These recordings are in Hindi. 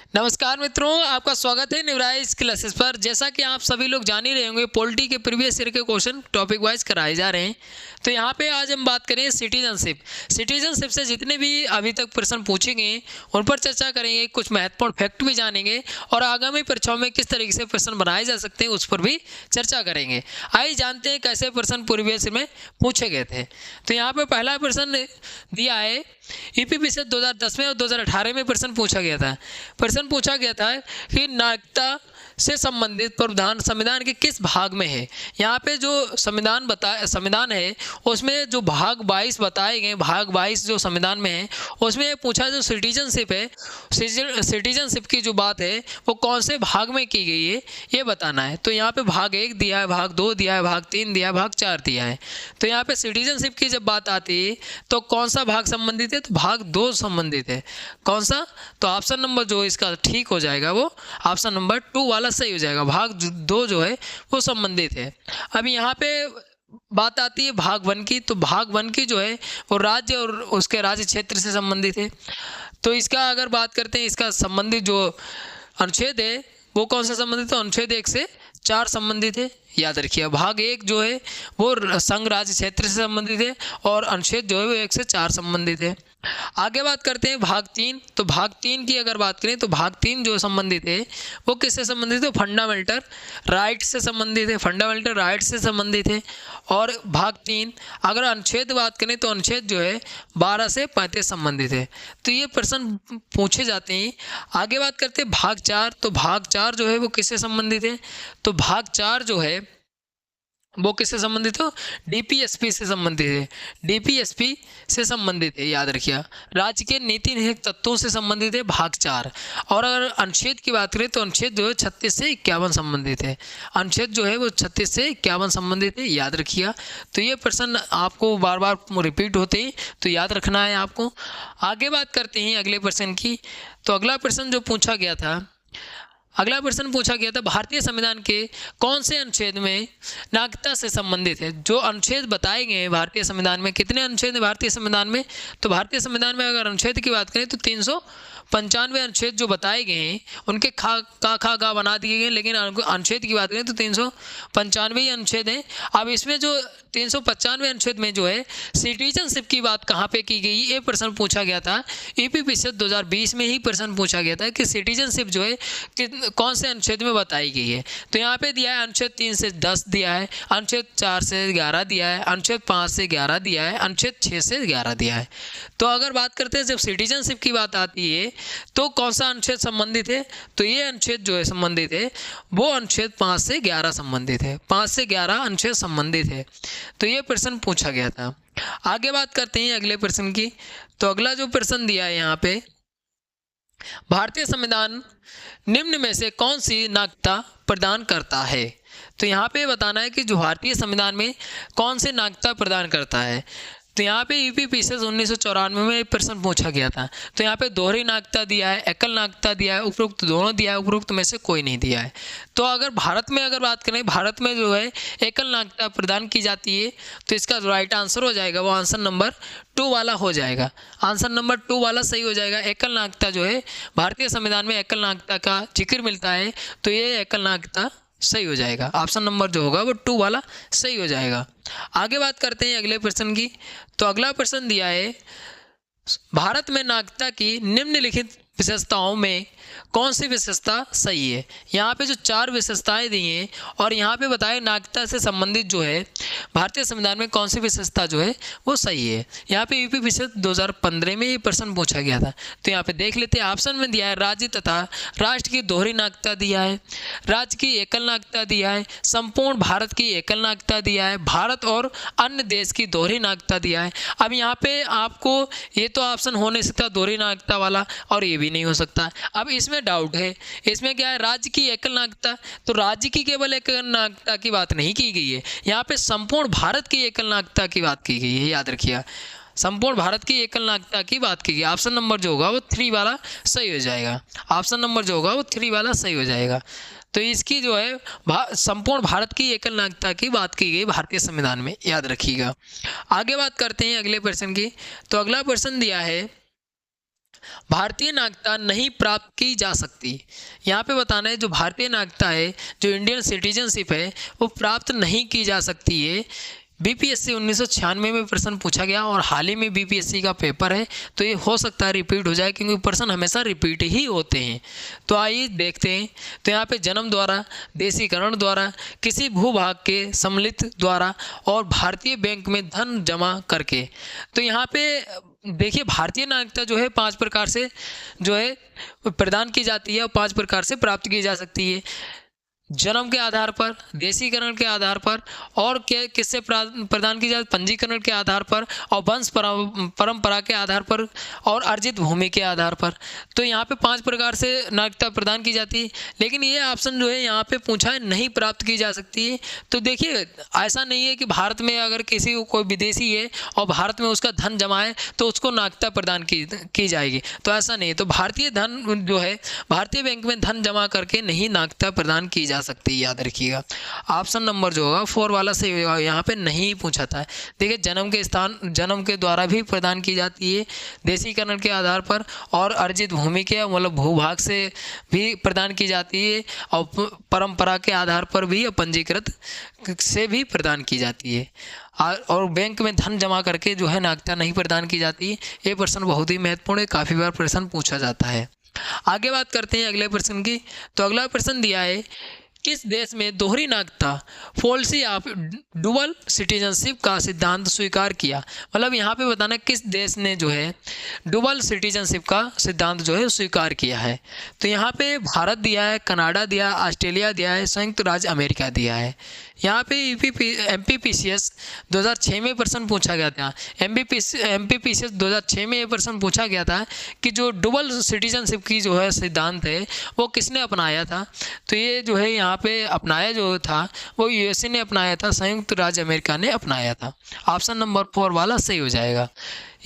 नमस्कार मित्रों, आपका स्वागत है न्यूराइज क्लासेस पर। जैसा कि आप सभी लोग जान ही रहे होंगे, पॉलिटी के प्रीवियस ईयर के क्वेश्चन टॉपिक वाइज कराए जा रहे हैं। तो यहाँ पे आज हम बात करें सिटीजनशिप से जितने भी अभी तक प्रश्न पूछे गए उन पर चर्चा करेंगे, कुछ महत्वपूर्ण फैक्ट भी जानेंगे और आगामी परीक्षाओं में किस तरीके से प्रश्न बनाए जा सकते हैं उस पर भी चर्चा करेंगे। आइए जानते हैं कैसे प्रश्न प्रीवियस में पूछे गए थे। तो यहाँ पे पहला प्रश्न दिया है, यूपी से 2010 में और 2018 में प्रश्न पूछा गया था कि नागरिकता से संबंधित प्रावधान संविधान के किस भाग में है। यहाँ पे जो संविधान है उसमें जो भाग 22 बताए गए, भाग 22 जो संविधान में है उसमें ये पूछा जो सिटीजनशिप की जो बात है वो कौन से भाग में की गई है ये बताना है। तो यहाँ पे भाग 1 दिया है, भाग 2 दिया है, भाग 3 दिया है, भाग 4 दिया है। तो यहाँ पे सिटीजनशिप की जब बात आती है तो कौन सा भाग संबंधित है, तो भाग 2 संबंधित है। कौन सा, तो ऑप्शन नंबर जो इसका ठीक हो जाएगा वो ऑप्शन नंबर 2 वाला सही हो जाएगा। भाग 2 जो है वो संबंधित है। अभी यहाँ पे बात आती है भाग 1 की। तो भाग 1 की जो है वो राज्य और उसके राज्य क्षेत्र से संबंधित है। तो इसका अगर बात करते हैं, इसका संबंधित जो अनुच्छेद है वो कौन सा संबंधित है, अनुच्छेद 1 से 4 संबंधित है। याद रखिए, भाग 1 जो है वो संघ राज्य क्षेत्र से संबंधित है और अनुच्छेद जो है वो 1 से 4 संबंधित है। आगे बात करते हैं भाग 3। तो भाग 3 की अगर बात करें तो भाग 3 जो संबंधित है वो किससे संबंधित है, फंडामेंटल राइट से संबंधित है, फंडामेंटल राइट से संबंधित है। और भाग 3 अगर अनुच्छेद बात करें तो अनुच्छेद जो है 12 से 35 संबंधित है। तो ये प्रश्न पूछे जाते हैं। आगे बात करते हैं भाग 4। तो भाग 4 जो है वो किससे संबंधित है, तो भाग 4 जो है वो किससे संबंधित हो, डीपीएसपी से संबंधित है, डीपीएसपी से संबंधित है। याद रखिए, राज्य के नीति निहित तत्वों से संबंधित है भाग 4। और अगर अनुच्छेद की बात करें तो अनुच्छेद जो है 36 से 51 संबंधित है, अनुच्छेद जो है वो 36 से 51 संबंधित है। याद रखिए, तो ये प्रश्न आपको बार बार रिपीट होते हैं तो याद रखना है आपको। आगे बात करते हैं अगले प्रश्न की। तो अगला प्रश्न पूछा गया था भारतीय संविधान के कौन से अनुच्छेद में नागरिकता से संबंधित है। जो अनुच्छेद बताए गए हैं भारतीय संविधान में, कितने अनुच्छेद हैं भारतीय संविधान में, तो भारतीय संविधान में अगर अनुच्छेद की बात करें तो 395 अनुच्छेद जो बताए गए हैं उनके खा बना दिए गए, लेकिन अनुच्छेद की बात करें तो 395 ही अनुच्छेद हैं। अब इसमें जो 395 अनुच्छेद में जो है सिटीजनशिप की बात कहाँ पे की गई, ये प्रश्न पूछा गया था। यूपी से 2020 में ही प्रश्न पूछा गया था कि सिटीजनशिप जो है कौन से अनुच्छेद में बताई गई है। तो यहाँ पे दिया है अनुच्छेद 3 से 10 दिया है, अनुच्छेद 4 से 11 दिया है, अनुच्छेद 5 से 11 दिया है, अनुच्छेद 6 से 11 दिया है। तो अगर बात करते हैं जब सिटीजनशिप की बात आती है तो कौन सा अनुच्छेद संबंधित है, तो ये अनुच्छेद जो है संबंधित है वो अनुच्छेद 5 से 11 संबंधित है, 5 से 11 अनुच्छेद संबंधित है। तो ये प्रश्न पूछा गया था। आगे बात करते हैं अगले प्रश्न की। तो अगला जो प्रश्न दिया है यहाँ पे, भारतीय संविधान निम्न में से कौन सी नागरिकता प्रदान करता है। तो यहाँ पे बताना है कि जो भारतीय संविधान में कौन सी नागरिकता प्रदान करता है। तो यहाँ पे यूपी पीसेस 1994 में प्रश्न पूछा गया था। तो यहाँ पे दोहरी नागरिकता दिया है, एकल नागरिकता दिया है, उपरोक्त दोनों दिया है, उपरोक्त में से कोई नहीं दिया है। तो अगर भारत में अगर बात करें, भारत में जो है एकल नागरिकता प्रदान की जाती है, तो इसका जो राइट आंसर हो जाएगा वो आंसर नंबर 2 वाला हो जाएगा। आंसर नंबर 2 वाला सही हो जाएगा। एकल नागरिकता जो है भारतीय संविधान में एकल नागरिकता का जिक्र मिलता है, तो ये एकल नागरिकता सही हो जाएगा। ऑप्शन नंबर जो होगा वो 2 वाला सही हो जाएगा। आगे बात करते हैं अगले प्रश्न की। तो अगला प्रश्न दिया है, भारत में नागरिकता की निम्नलिखित विशेषताओं में कौन सी विशेषता सही है। यहाँ पे जो 4 विशेषताएं दी हैं और यहाँ पे बताए नागरिकता से संबंधित जो है भारतीय संविधान में कौन सी विशेषता जो है वो सही है। यहाँ पे यूपी विषय 2015 में ये प्रश्न पूछा गया था। तो यहाँ पे देख लेते हैं, ऑप्शन में दिया है राज्य तथा राष्ट्र की दोहरी नागरिकता दिया है, राज्य की एकल नागरिकता दिया है, संपूर्ण भारत की एकल नागरिकता दिया है, भारत और अन्य देश की दोहरी नागरिकता दिया है। अब यहाँ पे आपको ये तो ऑप्शन हो नहीं सकता दोहरी नागरिकता वाला, और ये भी नहीं हो सकता। अब इसमें डाउट है, इसमें क्या है, राज्य की एकल नागरिकता। तो राज्य की केवल एकल नागरिकता की बात नहीं की गई है, यहाँ पे संपूर्ण भारत की एकल नागरिकता की बात की गई है। याद रखिए, संपूर्ण भारत की एकल नागरिकता की बात की गई। ऑप्शन नंबर जो होगा वो 3 वाला सही हो जाएगा। ऑप्शन नंबर जो होगा वो 3 वाला सही हो जाएगा। तो इसकी जो है संपूर्ण भारत की एकल नागरिकता की बात की गई भारतीय संविधान में, याद रखिएगा। आगे बात करते हैं अगले प्रश्न की। तो अगला प्रश्न दिया है, भारतीय नागरिकता नहीं प्राप्त की जा सकती। यहाँ पे बताना है जो भारतीय नागरिकता है, जो इंडियन सिटीजनशिप है, वो प्राप्त नहीं की जा सकती है। बीपीएससी 1996 में प्रश्न पूछा गया और हाल ही में बीपीएससी का पेपर है, तो ये हो सकता है रिपीट हो जाए, क्योंकि प्रश्न हमेशा रिपीट ही होते हैं। तो आइए देखते हैं। तो यहाँ पे जन्म द्वारा, देशीकरण द्वारा, किसी भूभाग के सम्मिलित द्वारा और भारतीय बैंक में धन जमा करके। तो यहाँ पे देखिए भारतीय नागरिकता जो है 5 प्रकार से जो है प्रदान की जाती है और 5 प्रकार से प्राप्त की जा सकती है। जन्म के आधार पर, देशीकरण के आधार पर, और किससे प्रदान की जाए, पंजीकरण के आधार पर, और वंश परंपरा के आधार पर, और अर्जित भूमि के आधार पर। तो यहाँ पे 5 प्रकार से नागरिकता प्रदान की जाती है। लेकिन ये ऑप्शन जो है यहाँ पे पूछा है नहीं प्राप्त की जा सकती है। तो देखिए ऐसा नहीं है कि भारत में अगर किसी कोई विदेशी है और भारत में उसका धन जमा है तो उसको नागरिकता प्रदान की जाएगी, तो ऐसा नहीं है। तो भारतीय धन जो है, भारतीय बैंक में धन जमा करके नहीं नागरिकता प्रदान की जा सकती है, याद रखिएगा। ऑप्शन नंबर जो होगा 4 वाला से यहाँ पे नहीं पूछा था। देखिए जन्म के स्थान, जन्म के द्वारा भी प्रदान की जाती है, देशीकरण के आधार पर, और अर्जित भूमि के मतलब भूभाग से भी प्रदान की जाती है, और परंपरा के आधार पर भी, पंजीकृत से भी प्रदान की जाती है। और बैंक में धन जमा करके जो है नागरिकता नहीं प्रदान की जाती। ये प्रश्न बहुत ही महत्वपूर्ण है, काफ़ी बार प्रश्न पूछा जाता है। आगे बात करते हैं अगले प्रश्न की। तो अगला प्रश्न दिया है, किस देश में दोहरी नागरिकता पॉलिसी ऑफ डुअल सिटीजनशिप का सिद्धांत स्वीकार किया। मतलब यहाँ पे बताना किस देश ने जो है डुअल सिटीजनशिप का सिद्धांत जो है स्वीकार किया है। तो यहाँ पे भारत दिया है, कनाडा दिया है, ऑस्ट्रेलिया दिया है, संयुक्त राज्य अमेरिका दिया है। यहाँ पे MPPCS 2006 में प्रश्न पूछा गया था। MPPCS 2006 में ये प्रश्न पूछा गया था कि जो डुअल सिटीजनशिप की जो है सिद्धांत है वो किसने अपनाया था। तो ये जो है यहाँ पे अपनाया जो था वो USA ने अपनाया था, संयुक्त राज्य अमेरिका ने अपनाया था। ऑप्शन नंबर 4 वाला सही हो जाएगा।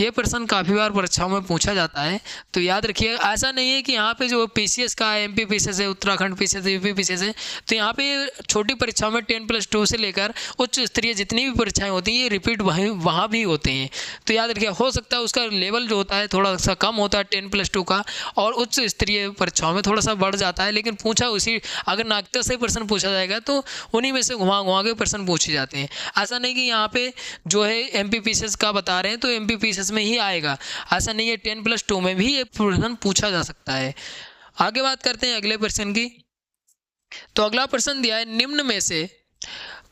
ये प्रश्न काफ़ी बार परीक्षाओं में पूछा जाता है, तो याद रखिए। ऐसा नहीं है कि यहाँ पे जो PCS का MPPCS है, उत्तराखंड PCS है, UP PCS है, तो यहाँ पे छोटी परीक्षाओं में 10+2 से लेकर उच्च स्तरीय जितनी भी परीक्षाएं होती हैं ये रिपीट वहाँ भी होते हैं। तो याद रखिए, हो सकता है उसका लेवल जो होता है थोड़ा सा कम होता है 10+2 का, और उच्च स्तरीय परीक्षाओं में थोड़ा सा बढ़ जाता है। लेकिन पूछा उसी, अगर नागरिकता से प्रश्न पूछा जाएगा तो उन्हीं में से घुमा के प्रश्न पूछे जाते हैं। ऐसा नहीं कि यहाँ पे जो है MPPCS का बता रहे हैं तो MPPCS में ही आएगा, ऐसा नहीं है। 10+2 में भी ये प्रश्न पूछा जा सकता है। आगे बात करते हैं अगले प्रश्न की। तो अगला प्रश्न दिया है, निम्न में से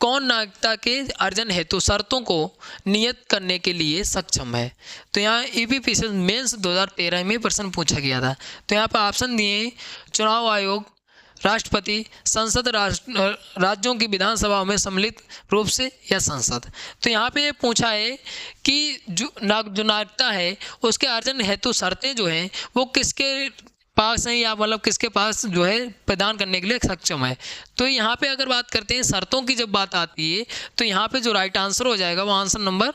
कौन नागरिकता के अर्जन हेतु शर्तों को नियत करने के लिए सक्षम है। तो यहाँ EPPCS मेंस 2013 में प्रश्न पूछा गया था। तो यहाँ पर ऑप्शन दिए, चुनाव आयोग, राष्ट्रपति, संसद, राज्यों की विधानसभा में सम्मिलित रूप से, या संसद। तो यहाँ पे पूछा है कि जो नागरिकता है उसके अर्जन हेतु शर्तें जो हैं वो किसके पास हैं, या मतलब किसके पास जो है प्रदान करने के लिए सक्षम है। तो यहाँ पे अगर बात करते हैं शर्तों की, जब बात आती है तो यहाँ पे जो राइट आंसर हो जाएगा वो आंसर नंबर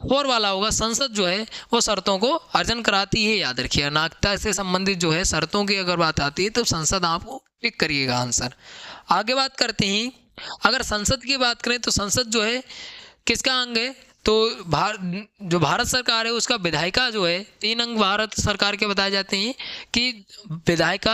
4 वाला होगा। संसद जो है वो शर्तों को अर्जन कराती है, याद रखिए। नागरिकता से संबंधित जो है शर्तों की अगर बात आती है तो संसद आपको टिक करिएगा आंसर। आगे बात करते हैं, अगर संसद की बात करें तो संसद जो है किसका अंग है। तो जो भारत सरकार है उसका विधायिका जो है 3 अंग भारत सरकार के बताए जाते हैं कि विधायिका,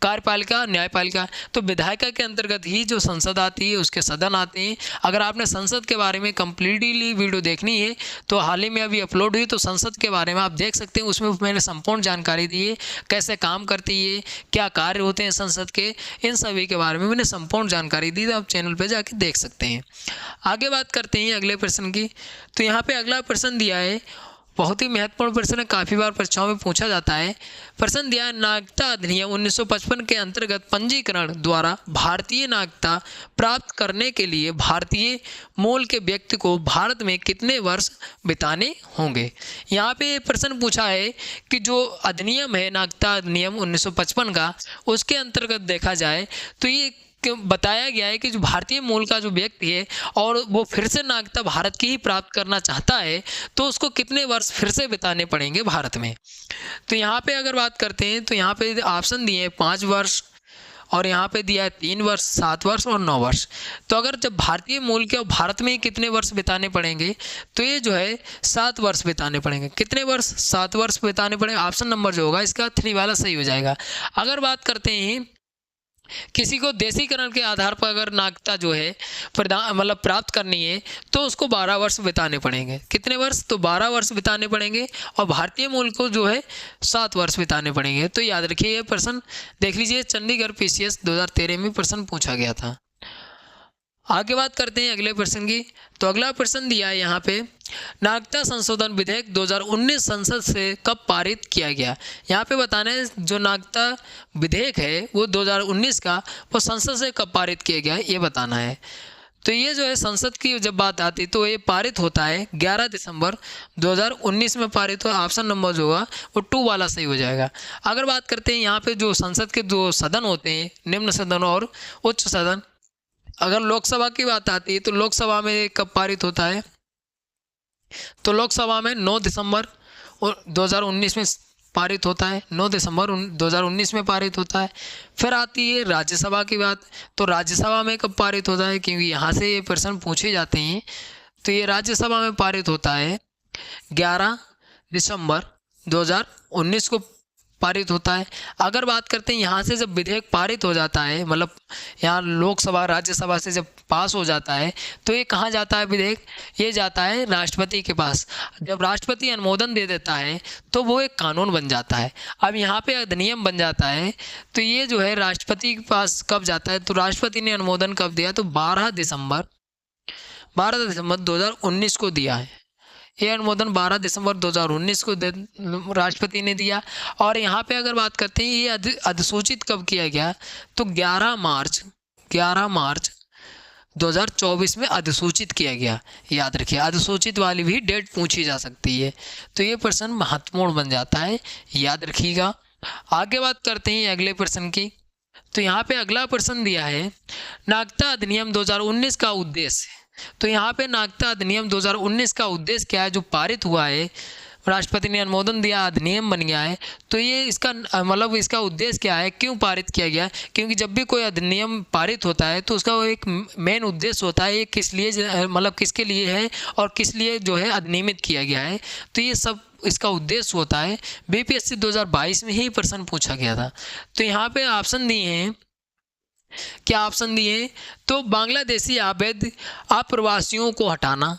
कार्यपालिका, न्यायपालिका। तो विधायिका के अंतर्गत ही जो संसद आती है उसके सदन आते हैं। अगर आपने संसद के बारे में कम्प्लीटली वीडियो देखनी है तो हाल ही में अभी अपलोड हुई, तो संसद के बारे में आप देख सकते हैं। उसमें मैंने संपूर्ण जानकारी दी है, कैसे काम करती है, क्या कार्य होते हैं संसद के, इन सभी के बारे में मैंने संपूर्ण जानकारी दी है। आप चैनल पर जाके देख सकते हैं। आगे बात करते हैं अगले प्रश्न की। तो यहाँ पे अगला प्रश्न दिया है, बहुत ही महत्वपूर्ण प्रश्न है, काफ़ी बार परीक्षाओं में पूछा जाता है। प्रश्न दिया है, नागरिकता अधिनियम 1955 के अंतर्गत पंजीकरण द्वारा भारतीय नागरिकता प्राप्त करने के लिए भारतीय मूल के व्यक्ति को भारत में कितने वर्ष बिताने होंगे। यहाँ पे प्रश्न पूछा है कि जो अधिनियम है नागरिकता अधिनियम 1955 का, उसके अंतर्गत देखा जाए तो ये बताया गया है कि जो भारतीय मूल का जो व्यक्ति है और वो फिर से नागरिकता भारत की ही प्राप्त करना चाहता है तो उसको कितने वर्ष फिर से बिताने पड़ेंगे भारत में। तो यहाँ पे अगर बात करते हैं तो यहाँ पे ऑप्शन दिए हैं 5 वर्ष और यहाँ पे दिया है 3 वर्ष, 7 वर्ष और 9 वर्ष। तो अगर जब भारतीय मूल के और भारत में ही कितने वर्ष बिताने पड़ेंगे, तो ये जो है 7 वर्ष बिताने पड़ेंगे। कितने वर्ष? 7 वर्ष बिताने पड़ेंगे। ऑप्शन नंबर जो होगा इसका 3 वाला सही हो जाएगा। अगर बात करते हैं किसी को देशीकरण के आधार पर अगर नागरिकता जो है प्राप्त करनी है, तो उसको 12 वर्ष बिताने पड़ेंगे। कितने वर्ष? तो 12 वर्ष बिताने पड़ेंगे। और भारतीय मूल को जो है 7 वर्ष बिताने पड़ेंगे। तो याद रखिए ये प्रश्न देख लीजिए, चंडीगढ़ PCS 2013 में प्रश्न पूछा गया था। आगे बात करते हैं अगले प्रश्न की। तो अगला प्रश्न दिया है यहाँ पे, नागरिकता संशोधन विधेयक 2019 संसद से कब पारित किया गया। यहाँ पे बताना है जो नागरिकता विधेयक है वो 2019 का, वो संसद से कब पारित किया गया ये बताना है। तो ये जो है संसद की जब बात आती तो ये पारित होता है 11 दिसंबर 2019 में पारित हुआ। ऑप्शन नंबर जो होगा वो 2 वाला सही हो जाएगा। अगर बात करते हैं यहाँ पे जो संसद के दो सदन होते हैं, निम्न सदन और उच्च सदन, अगर लोकसभा की बात आती है तो लोकसभा में कब पारित होता है, तो लोकसभा में 9 दिसंबर 2019 में पारित होता है। 9 दिसंबर 2019 में पारित होता है। फिर आती है राज्यसभा की बात, तो राज्यसभा में कब पारित होता है, क्योंकि यहाँ से ये प्रश्न पूछे जाते हैं। तो ये राज्यसभा में पारित होता है 11 दिसंबर 2019 को पारित होता है। अगर बात करते हैं यहाँ से जब विधेयक पारित हो जाता है, मतलब यहाँ लोकसभा राज्यसभा से जब पास हो जाता है, तो ये कहाँ जाता है विधेयक, ये जाता है राष्ट्रपति के पास। जब राष्ट्रपति अनुमोदन दे देता है तो वो एक कानून बन जाता है। अब यहाँ पे अधिनियम बन जाता है। तो ये जो है राष्ट्रपति के पास कब जाता है, तो राष्ट्रपति ने अनुमोदन कब दिया, तो 12 दिसंबर 2019 को दिया है। ये अनुमोदन 12 दिसंबर 2019 को राष्ट्रपति ने दिया। और यहाँ पे अगर बात करते हैं ये अधिसूचित कब किया गया, तो 11 मार्च 2024 में अधिसूचित किया गया। याद रखिए अधिसूचित वाली भी डेट पूछी जा सकती है। तो ये प्रश्न महत्वपूर्ण बन जाता है, याद रखिएगा। आगे बात करते हैं अगले प्रश्न की। तो यहाँ पे अगला प्रश्न दिया है, नागरिकता अधिनियम 2019 का उद्देश्य। तो यहाँ पे नागरिकता अधिनियम 2019 का उद्देश्य क्या है, जो पारित हुआ है, राष्ट्रपति ने अनुमोदन दिया, अधिनियम बन गया है। तो ये इसका इसका उद्देश्य क्या है, क्यों पारित किया गया। क्योंकि जब भी कोई अधिनियम पारित होता है तो उसका एक मेन उद्देश्य होता है, ये किस लिए किसके लिए है और किस लिए जो है अधिनियमित किया गया है। तो ये सब इसका उद्देश्य होता है। BPSC 2022 में ही प्रश्न पूछा गया था। तो यहाँ पे ऑप्शन दिए हैं, क्या ऑप्शन दिए, तो बांग्लादेशी अवैध अप्रवासियों को हटाना।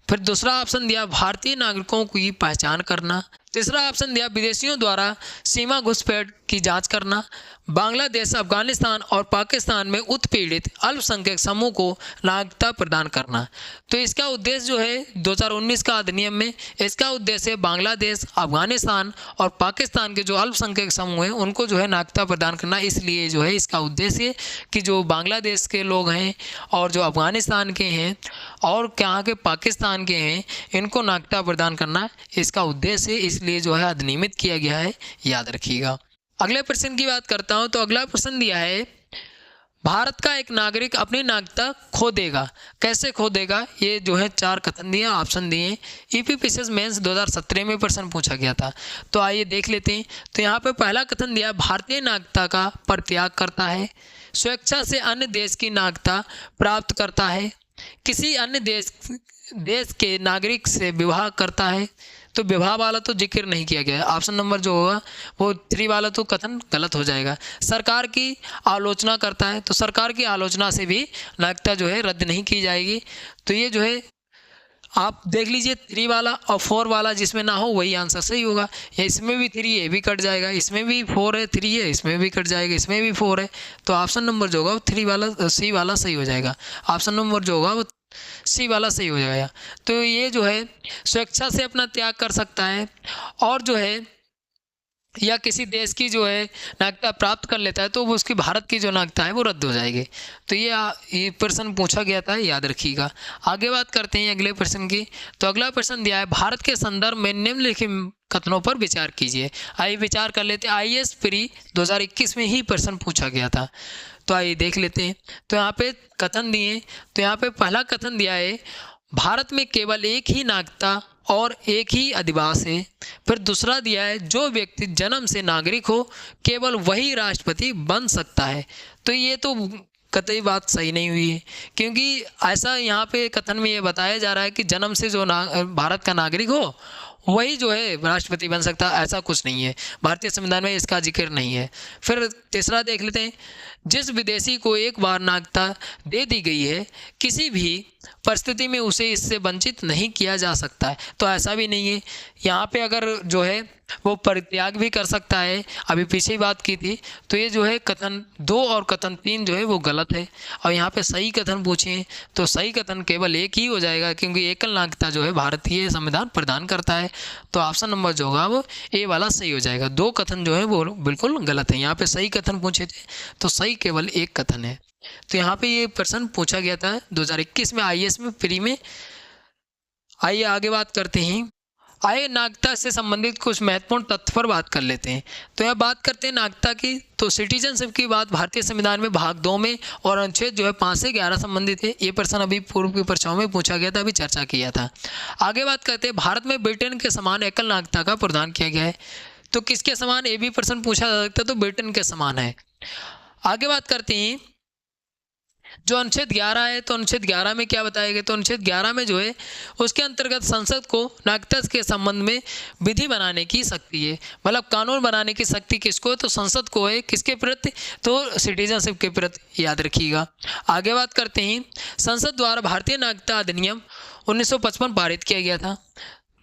फिर दूसरा ऑप्शन दिया भारतीय नागरिकों की पहचान करना। तीसरा ऑप्शन दिया विदेशियों द्वारा सीमा घुसपैठ की जांच करना। बांग्लादेश, अफगानिस्तान और पाकिस्तान में उत्पीड़ित अल्पसंख्यक समूह को नागरिकता प्रदान करना। तो इसका उद्देश्य जो है 2019 का अधिनियम में, इसका उद्देश्य बांग्लादेश, अफगानिस्तान और पाकिस्तान के जो अल्पसंख्यक समूह हैं उनको जो है नागरिकता प्रदान करना। इसलिए जो है इसका उद्देश्य कि जो बांग्लादेश के लोग हैं और जो अफगानिस्तान के हैं और यहाँ के पाकिस्तान के हैं, इनको नागरिकता प्रदान करना इसका उद्देश्य है। इसलिए जो है अधिनियमित किया गया है, याद रखिएगा। अगले प्रश्न की बात करता हूं। तो अगला प्रश्न दिया है, भारत का एक नागरिक अपनी नागरिकता खो देगा, कैसे खो देगा। ये जो है 4 कथन दिए, ऑप्शन दिए। EPPCS मेंस 2017 में प्रश्न पूछा गया था। तो आइए देख लेते हैं। तो यहाँ पे पहला कथन दिया, भारतीय नागरिकता का परित्याग करता है, स्वेच्छा से अन्य देश की नागरिकता प्राप्त करता है, किसी अन्य देश के नागरिक से विवाह करता है। तो विवाह वाला तो जिक्र नहीं किया गया है। ऑप्शन नंबर जो होगा वो 3 वाला तो कथन गलत हो जाएगा। सरकार की आलोचना करता है, तो सरकार की आलोचना से भी नागरिकता जो है रद्द नहीं की जाएगी। तो ये जो है आप देख लीजिए 3 वाला और 4 वाला जिसमें ना हो वही आंसर सही होगा। या इसमें भी 3 है, ये भी कट जाएगा, इसमें भी 4 है, 3 है, इसमें भी कट जाएगा, इसमें भी 4 है। तो ऑप्शन नंबर जो होगा वो 3 वाला C वाला सही हो जाएगा। ऑप्शन नंबर जो होगा वो C वाला सही हो जाएगा। तो ये जो है स्वेच्छा से अपना त्याग कर सकता है और जो है या किसी देश की जो है नागरिकता प्राप्त कर लेता है तो वो उसकी भारत की जो नागरिकता है वो रद्द हो जाएगी। तो ये प्रश्न पूछा गया था, याद रखिएगा। आगे बात करते हैं अगले प्रश्न की। तो अगला प्रश्न दिया है, भारत के संदर्भ में निम्नलिखित कथनों पर विचार कीजिए। आइए विचार कर लेते हैं। IAS प्री 2021 में ही प्रश्न पूछा गया था। तो आइए देख लेते हैं। तो यहाँ पे कथन दिए। तो यहाँ पे पहला कथन दिया है, भारत में केवल एक ही नागरिकता और एक ही अधिवास है। फिर दूसरा दिया है जो व्यक्ति जन्म से नागरिक हो केवल वही राष्ट्रपति बन सकता है। तो ये तो कतई बात सही नहीं हुई है, क्योंकि ऐसा यहाँ पे कथन में ये बताया जा रहा है कि जन्म से जो भारत का नागरिक हो वही जो है राष्ट्रपति बन सकता है, ऐसा कुछ नहीं है। भारतीय संविधान में इसका जिक्र नहीं है। फिर तीसरा देख लेते हैं, जिस विदेशी को एक बार नागरिकता दे दी गई है किसी भी परिस्थिति में उसे इससे वंचित नहीं किया जा सकता है। तो ऐसा भी नहीं है, यहाँ पे अगर जो है वो परित्याग भी कर सकता है। अभी पीछे ही बात की थी, तो ये जो है कथन 2 और कथन 3 जो है वो गलत है। और यहाँ पे सही कथन पूछे तो सही कथन केवल एक ही हो जाएगा, क्योंकि एकल नागरिकता जो है भारतीय संविधान प्रदान करता है। तो ऑप्शन नंबर जो होगा वो ए वाला सही हो जाएगा। 2 कथन जो है वो बिल्कुल गलत है। यहाँ पे सही कथन पूछे थे तो सही केवल एक कथन है। तो यहाँ पे ये प्रश्न पूछा गया था 2021 में IAS में फ्री में। आइए आगे बात करते हैं। आइए नागरिकता से संबंधित कुछ महत्वपूर्ण तथ्य पर बात कर लेते हैं। तो यह बात करते हैं नागरिकता की, तो सिटीजनशिप की बात भारतीय संविधान में भाग 2 में और अनुच्छेद जो है 5 से 11 संबंधित है। ये प्रश्न अभी पूर्व की परीक्षाओं में पूछा गया था, अभी चर्चा किया था। आगे बात करते हैं, भारत में ब्रिटेन के समान एकल नागरिकता का प्रदान किया गया है। तो किसके समान, ये भी प्रश्न पूछा जा सकता है, तो ब्रिटेन के समान है। आगे बात करते हैं जो अनुच्छेद 11 है, तो अनुच्छेद 11 में क्या बताया गया, तो अनुच्छेद 11 में जो है उसके अंतर्गत संसद को नागरिकता के संबंध में विधि बनाने की शक्ति है। मतलब कानून बनाने की शक्ति किसको है, तो संसद को है। किसके प्रति, तो सिटीजनशिप के प्रति, याद रखिएगा। आगे बात करते हैं, संसद द्वारा भारतीय नागरिकता अधिनियम 1955 पारित किया गया था।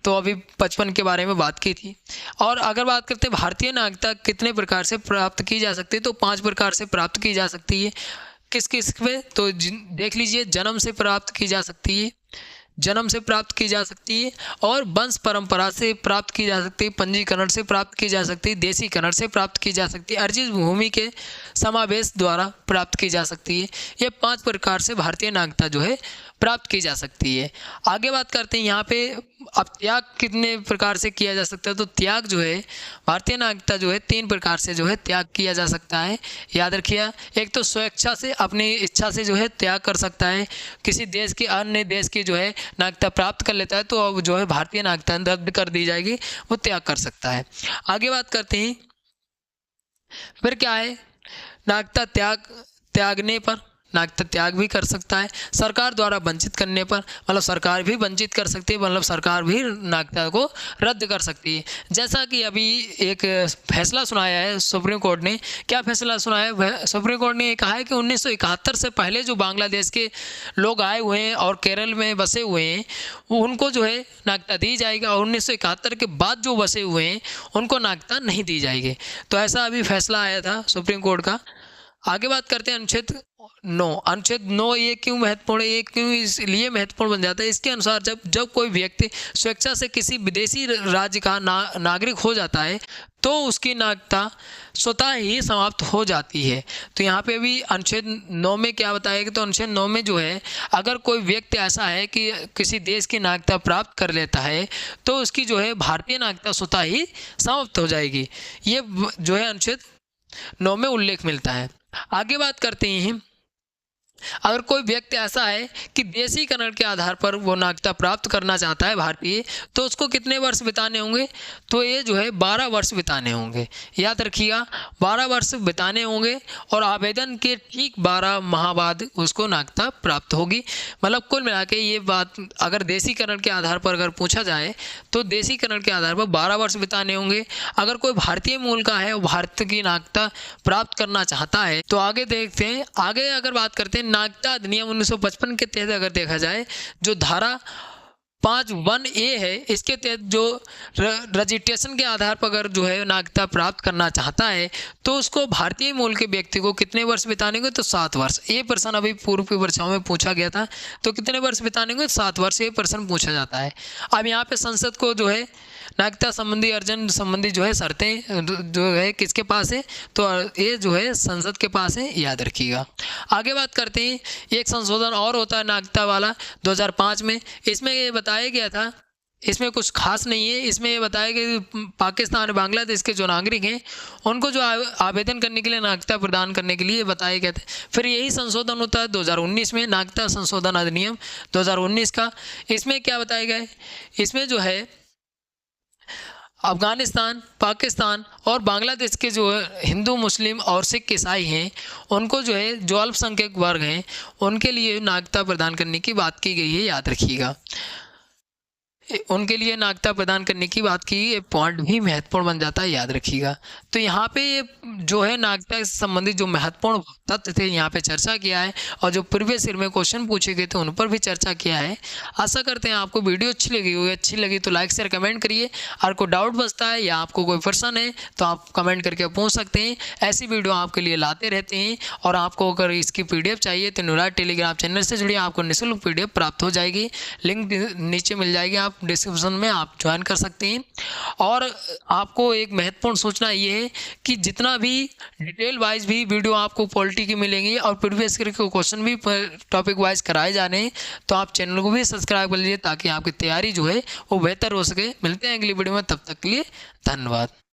तो अभी 55 के बारे में बात की थी। और अगर बात करते हैं भारतीय नागरिकता कितने प्रकार से प्राप्त की जा सकती है, तो 5 प्रकार से प्राप्त की जा सकती है। किस किस में, तो देख लीजिए, जन्म से प्राप्त की जा सकती है, जन्म से प्राप्त की जा सकती है, और वंश परंपरा से प्राप्त की जा सकती है, पंजीकरण से प्राप्त की जा सकती है, देशीकरण से प्राप्त की जा सकती है, अर्जित भूमि के समावेश द्वारा प्राप्त की जा सकती है। ये 5 प्रकार से भारतीय नागरिकता जो है प्राप्त की जा सकती है। आगे बात करते हैं यहाँ पे, अब त्याग कितने प्रकार से किया जा सकता है, तो त्याग जो है भारतीय नागरिकता जो है 3 प्रकार से जो है त्याग किया जा सकता है, याद रखिए। एक तो स्वेच्छा से, अपनी इच्छा से जो है त्याग कर सकता है। किसी देश की अन्य देश की जो है नागरिकता प्राप्त कर लेता है तो अब जो है भारतीय नागरिकता रद्द कर दी जाएगी, वो त्याग कर सकता है। आगे बात करते हैं, फिर क्या है, नागरिकता त्यागने पर नागरिकता त्याग भी कर सकता है। सरकार द्वारा वंचित करने पर, मतलब सरकार भी वंचित कर सकती है, मतलब सरकार भी नागरिकता को रद्द कर सकती है। जैसा कि अभी एक फैसला सुनाया है सुप्रीम कोर्ट ने। क्या फैसला सुनाया है सुप्रीम कोर्ट ने? ये कहा है कि 1971 से पहले जो बांग्लादेश के लोग आए हुए हैं और केरल में बसे हुए हैं उनको जो है नागरिकता दी जाएगी, और 1971 के बाद जो बसे हुए हैं उनको नागरिकता नहीं दी जाएगी। तो ऐसा अभी फैसला आया था सुप्रीम कोर्ट का। आगे बात करते हैं अनुच्छेद 9। अनुच्छेद 9 ये क्यों महत्वपूर्ण है, ये क्यों इसलिए महत्वपूर्ण बन जाता है, इसके अनुसार जब कोई व्यक्ति स्वेच्छा से किसी विदेशी राज्य का नागरिक हो जाता है तो उसकी नागरिकता स्वतः ही समाप्त हो जाती है। तो यहाँ पे भी अनुच्छेद 9 में क्या बताया गया, तो अनुच्छेद 9 में जो है अगर कोई व्यक्ति ऐसा है कि किसी देश की नागरिकता प्राप्त कर लेता है तो उसकी जो है भारतीय नागरिकता स्वतः ही समाप्त हो जाएगी। ये जो है अनुच्छेद 9 में उल्लेख मिलता है। आगे बात करते हैं, अगर कोई व्यक्ति ऐसा है कि देशीकरण के आधार पर वो नागरिकता प्राप्त करना चाहता है भारतीय, तो उसको कितने वर्ष बिताने होंगे, तो ये जो है 12 वर्ष बिताने होंगे। याद रखिएगा, 12 वर्ष बिताने होंगे और आवेदन के ठीक 12 माह बाद उसको नागरिकता प्राप्त होगी। मतलब कुल मिला के ये बात अगर देशीकरण के आधार पर अगर पूछा जाए तो देशीकरण के आधार पर 12 वर्ष बिताने होंगे। अगर कोई भारतीय मूल का है, वो भारत की नागरिकता प्राप्त करना चाहता है, तो आगे देखते हैं। आगे अगर बात करते हैं नागरिकता अधिनियम 1955 के तहत अगर देखा जाए, जो धारा 5(1)(a) है, इसके तहत जो रजिस्ट्रेशन के आधार पर अगर जो है नागरिकता प्राप्त करना चाहता है तो उसको भारतीय मूल के व्यक्ति को कितने वर्ष बिताने होंगे, तो 7 वर्ष। ये प्रश्न अभी पूर्व की परीक्षाओं में पूछा गया था, तो कितने वर्ष बिताने होंगे, 7 वर्ष। ये प्रश्न पूछा जाता है। अब यहाँ पे संसद को जो है नागरिकता संबंधी अर्जन संबंधी जो है शर्तें जो है किसके पास है, तो ये जो है संसद के पास है, याद रखिएगा। आगे बात करते हैं, एक संशोधन और होता है नागरिकता वाला 2005 में। इसमें ये बताया गया था इसमें कुछ खास नहीं है। इसमें ये बताया कि पाकिस्तान और बांग्लादेश के जो नागरिक हैं उनको जो आवेदन करने के लिए नागरिकता प्रदान करने के लिए बताए गए थे। फिर यही संशोधन होता है 2019 में, नागरिकता संशोधन अधिनियम 2019 का। इसमें क्या बताया गया है, इसमें जो है अफ़गानिस्तान, पाकिस्तान और बांग्लादेश के जो हिंदू, मुस्लिम और सिख ईसाई हैं उनको जो है, जो अल्पसंख्यक वर्ग हैं उनके लिए नागरिकता प्रदान करने की बात की गई है, याद रखिएगा। उनके लिए नागरिकता प्रदान करने की बात की, ये पॉइंट भी महत्वपूर्ण बन जाता है, याद रखिएगा। तो यहाँ पे ये जो है नागरिकता से संबंधित जो महत्वपूर्ण तथ्य थे यहाँ पे चर्चा किया है, और जो प्रीवियस ईयर में क्वेश्चन पूछे गए थे उन पर भी चर्चा किया है। आशा करते हैं आपको वीडियो अच्छी लगी होगी। अच्छी लगी तो लाइक शेयर कमेंट करिए, और कोई डाउट बचता है या आपको कोई प्रश्न है तो आप कमेंट करके पूछ सकते हैं। ऐसी वीडियो आपके लिए लाते रहते हैं। और आपको अगर इसकी PDF चाहिए तो नुराज टेलीग्राम चैनल से जुड़िए, आपको निःशुल्क PDF प्राप्त हो जाएगी। लिंक नीचे मिल जाएगी, आप डिस्क्रिप्शन में आप ज्वाइन कर सकते हैं। और आपको एक महत्वपूर्ण सूचना ये है कि जितना भी डिटेल वाइज भी वीडियो आपको पॉलिटी की मिलेंगी और प्रीवियस ईयर के क्वेश्चन भी टॉपिक वाइज कराए जा रहे हैं, तो आप चैनल को भी सब्सक्राइब कर लीजिए ताकि आपकी तैयारी जो है वो बेहतर हो सके। मिलते हैं अगली वीडियो में, तब तक के लिए धन्यवाद।